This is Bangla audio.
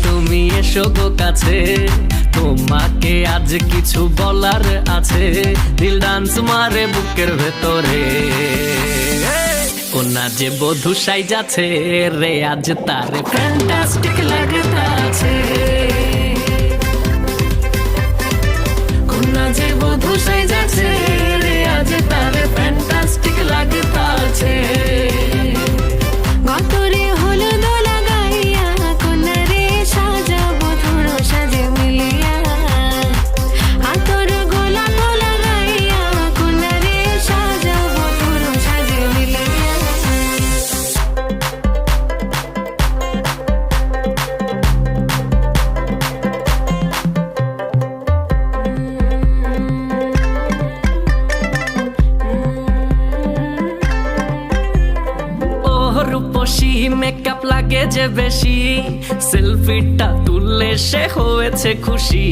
তুমি এসো গো কাছে, তোমাকে আজ কিছু বলার আছে। দিল ডান্স মারে বুকের ভেতরে, কোনা যে বধূ সাইজাছে রে আজ তারে ফ্যান্টাস্টিক লাগতাছে। কোনা যে বধূ সাইজাছে রে আজ তারে ফ্যান্টাস্টিক লাগতাছে। গতরে হলুদ লাগাইয়া কোনারে সাজাবো ধরো সাজে মিলিয়া, হাতর গোলাপ লাগাইয়া কোনারে সাজাবো ধরো সাজে মিলিয়া। রূপসী মেকআপ লাগে যে বেশি, সেলফিটা তুললে সে হয়েছে খুশি।